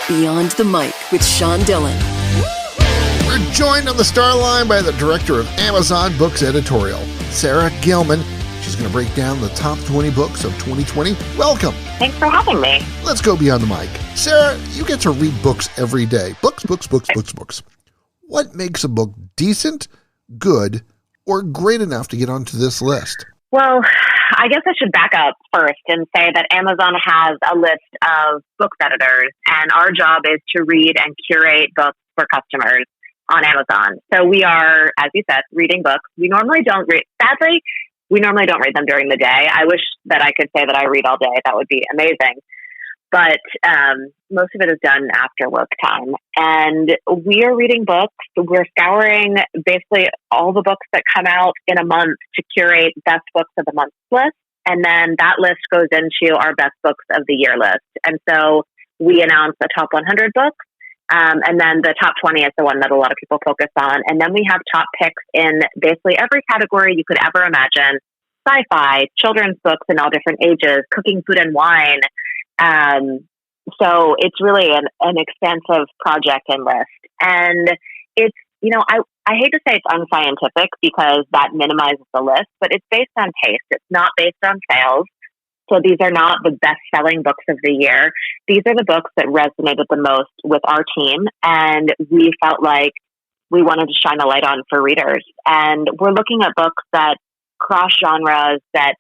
Beyond the Mic with Sean Dillon. We're joined on the star line by the director of Amazon Books Editorial, Sarah Gelman. She's going to break down the top 20 books of 2020. Welcome. Thanks for having me. Let's go beyond the mic. Sarah, you get to read books every day. Books. What makes a book decent, good, or great enough to get onto this list? Well, I guess I should back up first and say that Amazon has a list of books editors, and our job is to read and curate books for customers on Amazon. So we are, as you said, reading books. We normally don't read them during the day. I wish that I could say that I read all day. That would be amazing. But most of it is done after work time. And we are reading books. We're scouring basically all the books that come out in a month to curate best books of the month list. And then that list goes into our best books of the year list. And so we announce the top 100 books. And then the top 20 is the one that a lot of people focus on. And then we have top picks in basically every category you could ever imagine. Sci-fi, children's books in all different ages, cooking, food, and wine. So it's really an extensive project and list. And it's, I hate to say it's unscientific because that minimizes the list, but it's based on taste. It's not based on sales. So these are not the best-selling books of the year. These are the books that resonated the most with our team, and we felt like we wanted to shine a light on for readers. And we're looking at books that cross genres, that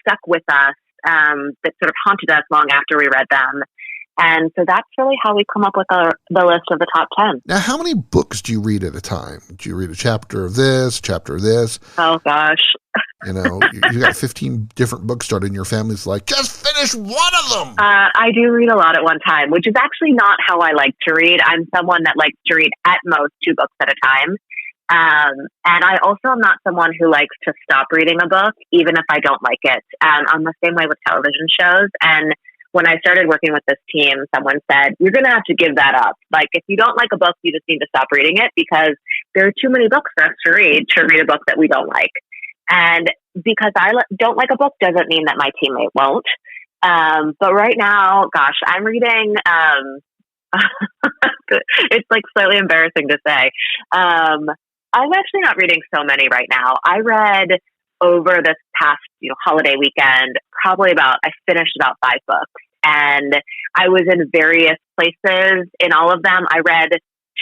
stuck with us, that sort of haunted us long after we read them. And so that's really how we come up with the list of the top 10. Now, how many books do you read at a time? Do you read a chapter of this, chapter of this? Oh, gosh. You got 15 different books started, and your family's like, just finish one of them. I do read a lot at one time, which is actually not how I like to read. I'm someone that likes to read at most 2 books at a time. And I also am not someone who likes to stop reading a book, even if I don't like it. I'm the same way with television shows. And when I started working with this team, someone said, you're going to have to give that up. Like, if you don't like a book, you just need to stop reading it because there are too many books for us to read a book that we don't like. And because I don't like a book doesn't mean that my teammate won't. But right now, gosh, I'm reading, it's like slightly embarrassing to say. I'm actually not reading so many right now. I read over this past holiday weekend, I finished about 5 books. And I was in various places in all of them. I read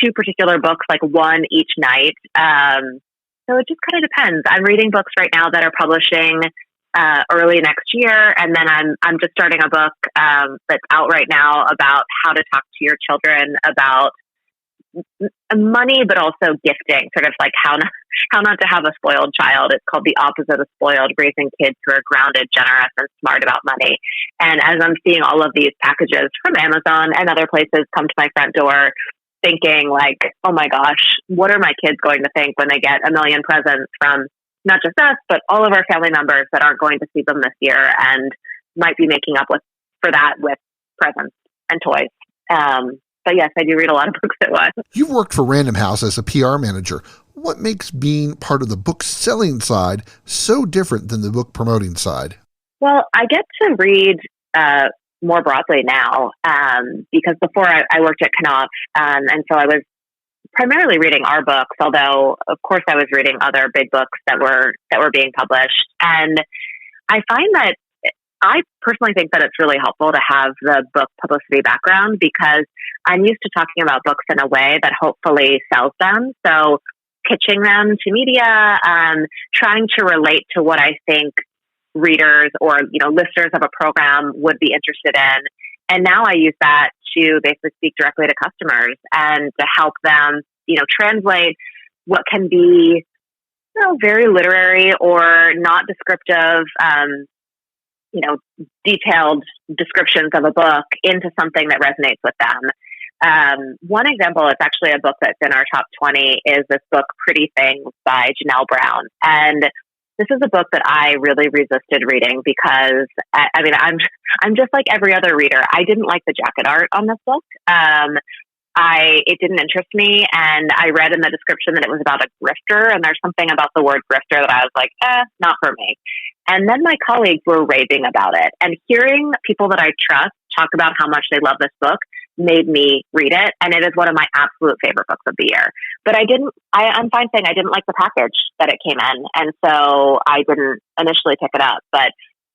2 particular books, like one each night. So it just kind of depends. I'm reading books right now that are publishing early next year, and then I'm just starting a book that's out right now about how to talk to your children about money, but also gifting, sort of like how not to have a spoiled child. It's called The Opposite of Spoiled, raising kids who are grounded, generous, and smart about money. And as I'm seeing all of these packages from Amazon and other places come to my front door, thinking like, oh my gosh, what are my kids going to think when they get a million presents from not just us, but all of our family members that aren't going to see them this year and might be making up for that with presents and toys. But yes, I do read a lot of books at once. You've worked for Random House as a PR manager. What makes being part of the book selling side so different than the book promoting side? Well, I get to read more broadly now because before I worked at Knopf, and so I was primarily reading our books, although of course I was reading other big books that were being published. And I find that I personally think that it's really helpful to have the book publicity background because I'm used to talking about books in a way that hopefully sells them. So pitching them to media, trying to relate to what I think readers or, listeners of a program would be interested in. And now I use that to basically speak directly to customers and to help them, translate what can be, very literary or not descriptive, detailed descriptions of a book into something that resonates with them. One example is actually a book that's in our top 20 is this book, Pretty Things by Janelle Brown. And this is a book that I really resisted reading because I'm just like every other reader. I didn't like the jacket art on this book. It didn't interest me, and I read in the description that it was about a grifter, and there's something about the word grifter that I was like, not for me. And then my colleagues were raving about it, and hearing people that I trust talk about how much they love this book made me read it. And it is one of my absolute favorite books of the year. But I'm fine saying I didn't like the package that it came in. And so I didn't initially pick it up, but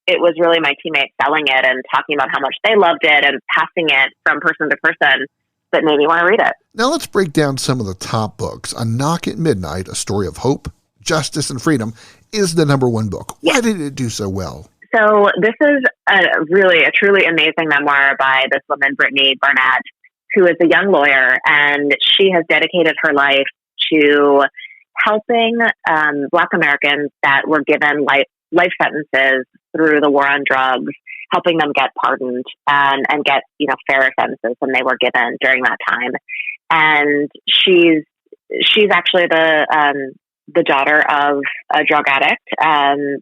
it was really my teammates selling it and talking about how much they loved it and passing it from person to person that made me want to read it. Now let's break down some of the top books. A Knock at Midnight, A Story of Hope, Justice, and Freedom is the number one book. Why did it do so well? So this is a truly amazing memoir by this woman, Brittany Barnett, who is a young lawyer, and she has dedicated her life to helping Black Americans that were given life sentences through the war on drugs, helping them get pardoned and get fairer sentences than they were given during that time. And she's actually the daughter of a drug addict, and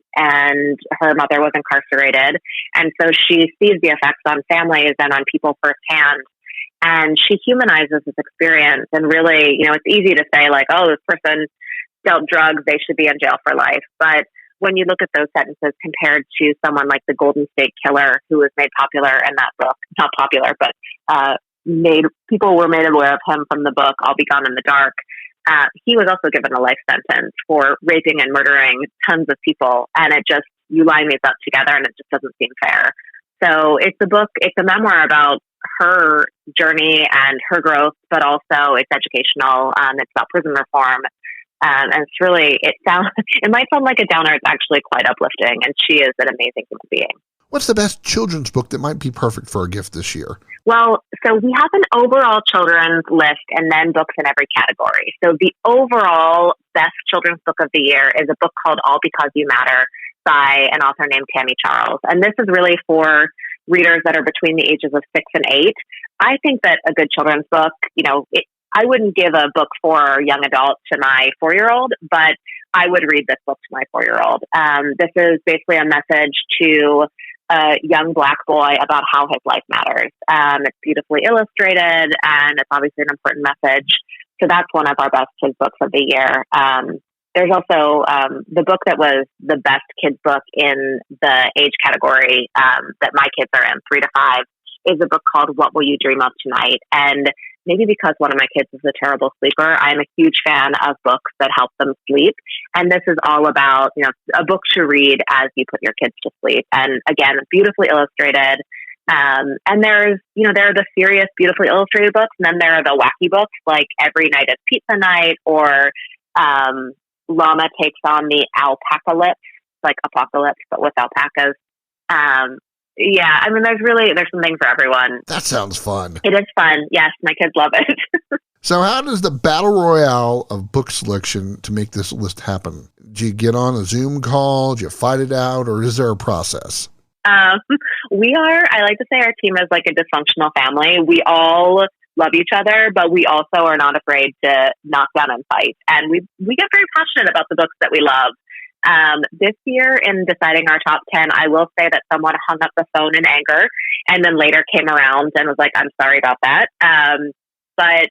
her mother was incarcerated. And so she sees the effects on families and on people firsthand. And she humanizes this experience. And really, it's easy to say like, oh, this person dealt drugs, they should be in jail for life. But when you look at those sentences compared to someone like the Golden State Killer, who was made popular in that book, not popular, but people were made aware of him from the book, I'll Be Gone in the Dark. He was also given a life sentence for raping and murdering tons of people. And you line these up together and it just doesn't seem fair. So it's a memoir about her journey and her growth, but also it's educational. It's about prison reform. And it's really, it might sound like a downer. It's actually quite uplifting. And she is an amazing human being. What's the best children's book that might be perfect for a gift this year? Well, so we have an overall children's list and then books in every category. So the overall best children's book of the year is a book called All Because You Matter by an author named Tammy Charles. And this is really for readers that are between the ages of 6 and 8. I think that a good children's book, I wouldn't give a book for young adults to my 4-year-old, but I would read this book to my 4-year-old. This is basically a message to a young Black boy about how his life matters. It's beautifully illustrated, and it's obviously an important message. So that's one of our best kids books of the year. There's also the book that was the best kids book in the age category that my kids are in, 3 to 5, is a book called What Will You Dream of Tonight? And maybe because one of my kids is a terrible sleeper, I'm a huge fan of books that help them sleep. And this is all about, a book to read as you put your kids to sleep. And again, beautifully illustrated. And there are the serious, beautifully illustrated books. And then there are the wacky books like Every Night is Pizza Night, or Llama Takes on the Alpacalypse, like apocalypse, but with alpacas. There's something for everyone. That sounds fun. It is fun. Yes, my kids love it. So how does the battle royale of book selection to make this list happen? Do you get on a Zoom call? Do you fight it out? Or is there a process? I like to say our team is like a dysfunctional family. We all love each other, but we also are not afraid to knock down and fight. And we get very passionate about the books that we love. This year, in deciding our top 10, I will say that someone hung up the phone in anger and then later came around and was like, I'm sorry about that. But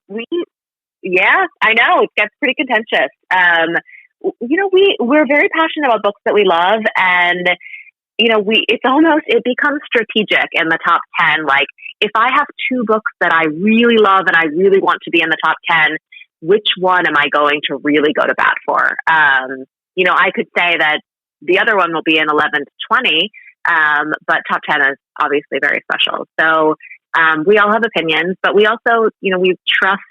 I know it gets pretty contentious. We're very passionate about books that we love, and it becomes strategic in the top 10. Like, if I have 2 books that I really love and I really want to be in the top 10, which one am I going to really go to bat for? I could say that the other one will be in 11 to 20, but top 10 is obviously very special. So we all have opinions, but we also, we trust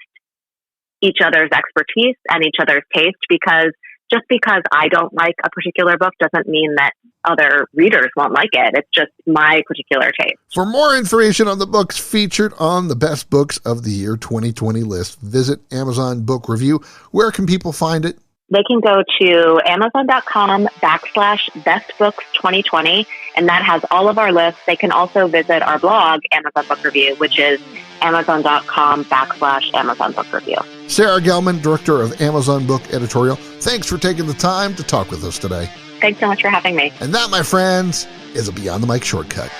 each other's expertise and each other's taste, because just because I don't like a particular book doesn't mean that other readers won't like it. It's just my particular taste. For more information on the books featured on the Best Books of the Year 2020 list, visit Amazon Book Review. Where can people find it? They can go to amazon.com/bestbooks2020, and that has all of our lists. They can also visit our blog, Amazon Book Review, which is amazon.com/Amazon Book Review. Sarah Gelman, Director of Amazon Book Editorial, thanks for taking the time to talk with us today. Thanks so much for having me. And that, my friends, is a Beyond the Mic shortcut.